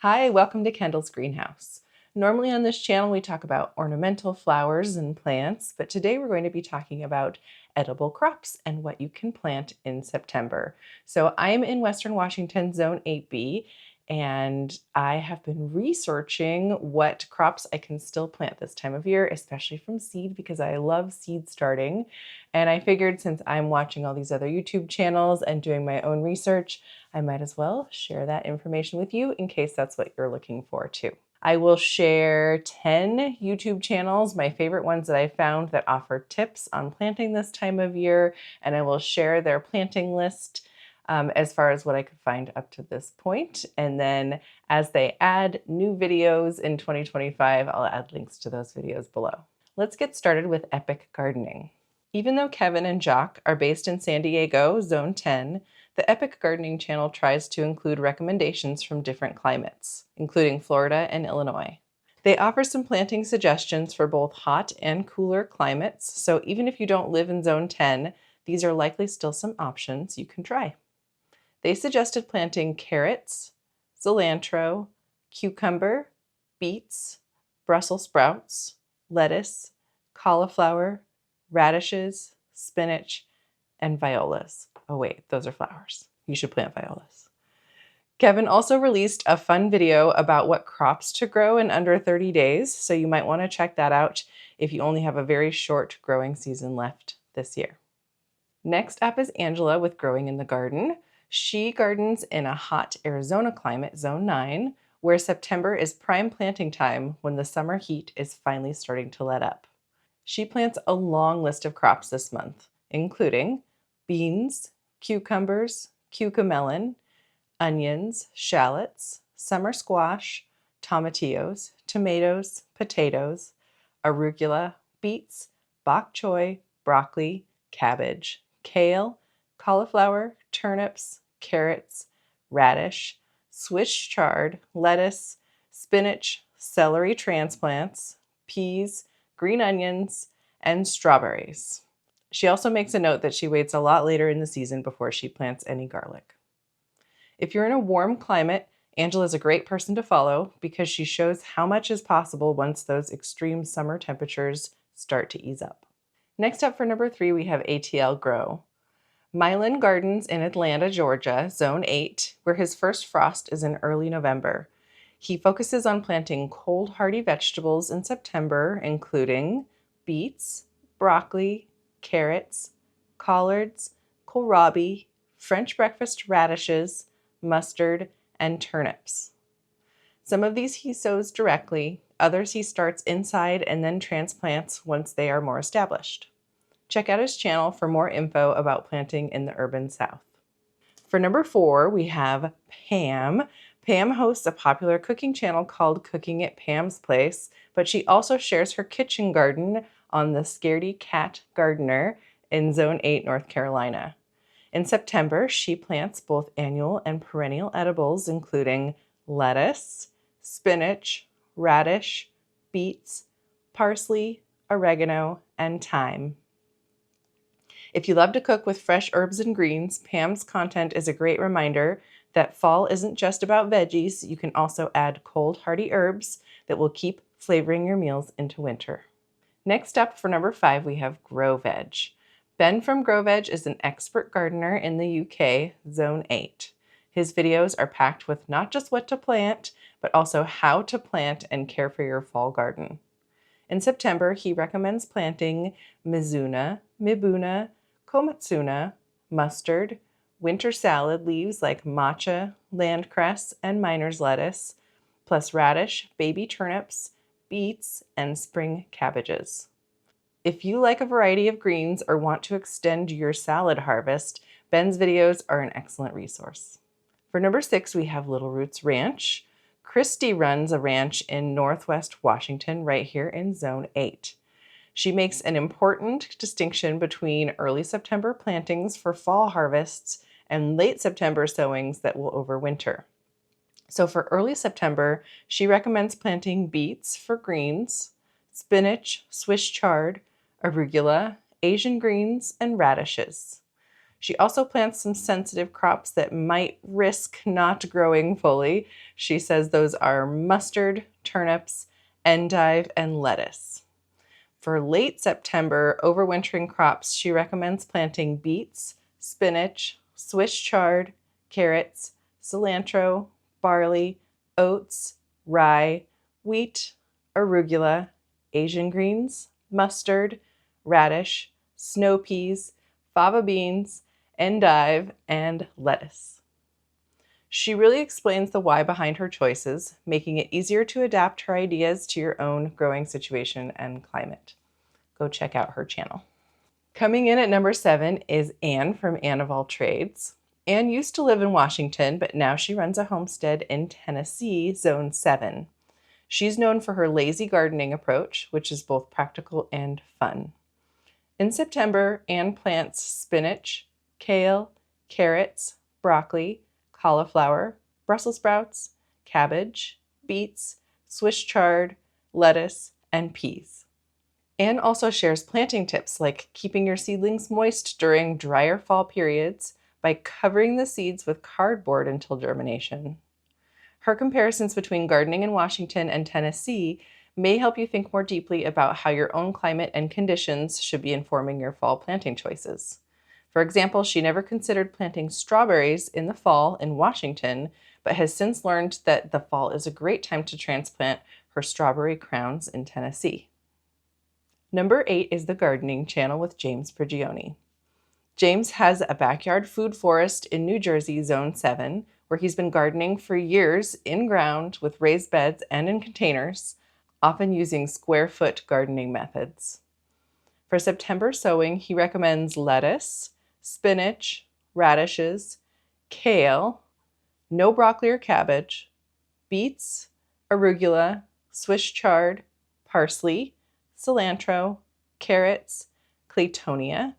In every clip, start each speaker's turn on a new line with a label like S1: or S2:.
S1: Hi, welcome to Kendall's Greenhouse. Normally on this channel we talk about ornamental flowers and plants, but today we're going to be talking about edible crops and what you can plant in September. So I'm in Western Washington, Zone 8B, and I have been researching what crops I can still plant this time of year, especially from seed, because I love seed starting. And I figured since I'm watching all these other YouTube channels and doing my own research, I might as well share that information with you in case that's what you're looking for too. I will share 10 YouTube channels, my favorite ones that I found that offer tips on planting this time of year, and I will share their planting list as far as what I could find up to this point. And then as they add new videos in 2025, I'll add links to those videos below. Let's get started with epic gardening. Even though Kevin and Jock are based in San Diego, Zone 10, the Epic Gardening channel tries to include recommendations from different climates, including Florida and Illinois. They offer some planting suggestions for both hot and cooler climates, so even if you don't live in Zone 10, these are likely still some options you can try. They suggested planting carrots, cilantro, cucumber, beets, Brussels sprouts, lettuce, cauliflower, radishes, spinach, and violas. Oh wait, those are flowers. You should plant violas. Kevin also released a fun video about what crops to grow in under 30 days, so you might want to check that out if you only have a very short growing season left this year. Next up is Angela with Growing in the Garden. She gardens in a hot Arizona climate, Zone 9, where September is prime planting time when the summer heat is finally starting to let up. She plants a long list of crops this month, including beans, cucumbers, cucamelon, onions, shallots, summer squash, tomatillos, tomatoes, potatoes, arugula, beets, bok choy, broccoli, cabbage, kale, cauliflower, turnips, carrots, radish, Swiss chard, lettuce, spinach, celery transplants, peas, green onions, and strawberries. She also makes a note that she waits a lot later in the season before she plants any garlic. If you're in a warm climate, Angela is a great person to follow because she shows how much is possible once those extreme summer temperatures start to ease up. Next up for number 3, we have atlgrow. Mylan gardens in Atlanta, Georgia, Zone 8, where his first frost is in early November. He focuses on planting cold hardy vegetables in September, including beets, broccoli, carrots, collards, kohlrabi, French breakfast radishes, mustard, and turnips. Some of these he sows directly, others he starts inside and then transplants once they are more established. Check out his channel for more info about planting in the urban South. For number 4, we have Pam. Pam hosts a popular cooking channel called Cooking at Pam's Place, but she also shares her kitchen garden on TheScaredyCatGardener in Zone 8, North Carolina. In September, she plants both annual and perennial edibles, including lettuce, spinach, radish, beets, parsley, oregano, and thyme. If you love to cook with fresh herbs and greens, Pam's content is a great reminder that fall isn't just about veggies. You can also add cold, hardy herbs that will keep flavoring your meals into winter. Next up for number 5, we have growveg. Ben from growveg is an expert gardener in the UK, Zone 8. His videos are packed with not just what to plant, but also how to plant and care for your fall garden. In September, he recommends planting mizuna, mibuna, komatsuna, mustard, winter salad leaves like matcha, landcress, and miner's lettuce, plus radish, baby turnips, beets, and spring cabbages. If you like a variety of greens or want to extend your salad harvest, Ben's videos are an excellent resource. For number 6, we have littlerootsranch. Christy runs a ranch in Northwest Washington, right here in Zone 8. She makes an important distinction between early September plantings for fall harvests and late September sowings that will overwinter. So for early September, she recommends planting beets for greens, spinach, Swiss chard, arugula, Asian greens, and radishes. She also plants some sensitive crops that might risk not growing fully. She says those are mustard, turnips, endive, and lettuce. For late September overwintering crops, she recommends planting beets, spinach, Swiss chard, carrots, cilantro, barley, oats, rye, wheat, arugula, Asian greens, mustard, radish, snow peas, fava beans, endive, and lettuce. She really explains the why behind her choices, making it easier to adapt her ideas to your own growing situation and climate. Go check out her channel. Coming in at number 7 is Anne from AnneofAllTrades. Anne used to live in Washington, but now she runs a homestead in Tennessee, Zone 7. She's known for her lazy gardening approach, which is both practical and fun. In September, Anne plants spinach, kale, carrots, broccoli, cauliflower, Brussels sprouts, cabbage, beets, Swiss chard, lettuce, and peas. Anne also shares planting tips like keeping your seedlings moist during drier fall periods by covering the seeds with cardboard until germination. Her comparisons between gardening in Washington and Tennessee may help you think more deeply about how your own climate and conditions should be informing your fall planting choices. For example, she never considered planting strawberries in the fall in Washington, but has since learned that the fall is a great time to transplant her strawberry crowns in Tennessee. Number 8 is the Gardening Channel with James Prigioni. James has a backyard food forest in New Jersey, Zone 7, where he's been gardening for years in ground with raised beds and in containers, often using square foot gardening methods. For September sowing, he recommends lettuce, spinach, radishes, kale, no broccoli or cabbage, beets, arugula, Swiss chard, parsley, cilantro, carrots, claytonia,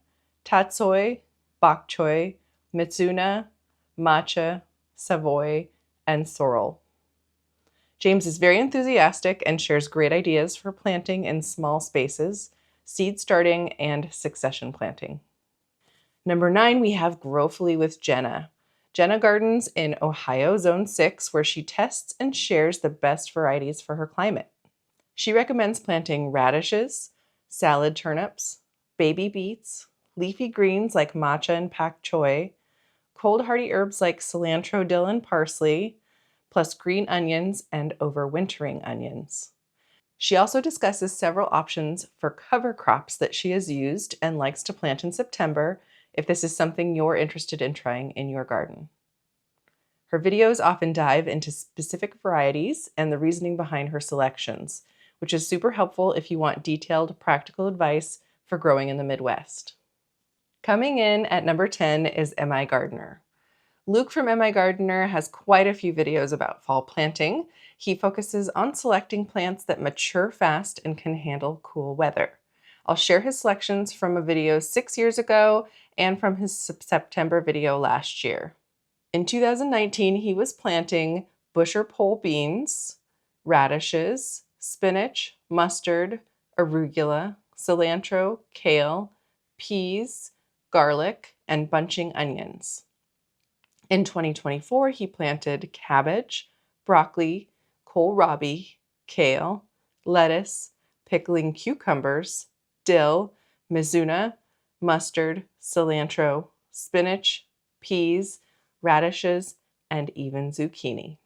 S1: tatsoi, bok choy, mizuna, matcha, savoy, and sorrel. James is very enthusiastic and shares great ideas for planting in small spaces, seed starting, and succession planting. Number 9, we have GrowfullywithJenna. Jenna gardens in Ohio, Zone 6, where she tests and shares the best varieties for her climate. She recommends planting radishes, salad turnips, baby beets, leafy greens like matcha and pak choi, cold hardy herbs like cilantro, dill, and parsley, plus green onions and overwintering onions. She also discusses several options for cover crops that she has used and likes to plant in September if this is something you're interested in trying in your garden. Her videos often dive into specific varieties and the reasoning behind her selections, which is super helpful if you want detailed, practical advice for growing in the Midwest. Coming in at number 10 is MIgardener. Luke from MIgardener has quite a few videos about fall planting. He focuses on selecting plants that mature fast and can handle cool weather. I'll share his selections from a video 6 years ago and from his September video last year. In 2019, he was planting busher pole beans, radishes, spinach, mustard, arugula, cilantro, kale, peas, garlic, and bunching onions. In 2024, he planted cabbage, broccoli, kohlrabi, kale, lettuce, pickling cucumbers, dill, mizuna, mustard, cilantro, spinach, peas, radishes, and even zucchini.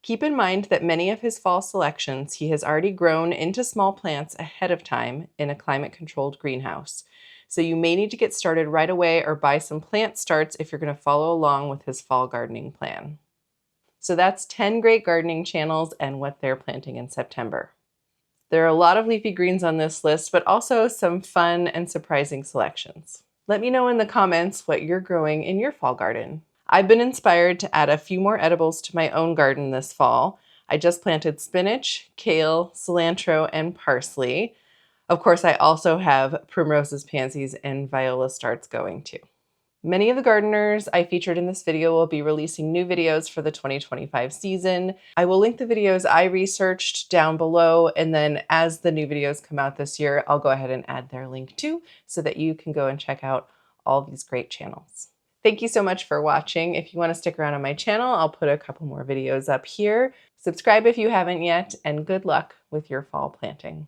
S1: Keep in mind that many of his fall selections he has already grown into small plants ahead of time in a climate-controlled greenhouse, so you may need to get started right away or buy some plant starts if you're going to follow along with his fall gardening plan. So that's 10 great gardening channels and what they're planting in September. There are a lot of leafy greens on this list, but also some fun and surprising selections. Let me know in the comments what you're growing in your fall garden. I've been inspired to add a few more edibles to my own garden this fall. I just planted spinach, kale, cilantro, and parsley. Of course, I also have primroses, pansies, and viola starts going too. Many of the gardeners I featured in this video will be releasing new videos for the 2025 season. I will link the videos I researched down below, and then as the new videos come out this year, I'll go ahead and add their link too, so that you can go and check out all these great channels. Thank you so much for watching. If you want to stick around on my channel, I'll put a couple more videos up here. Subscribe if you haven't yet, and good luck with your fall planting.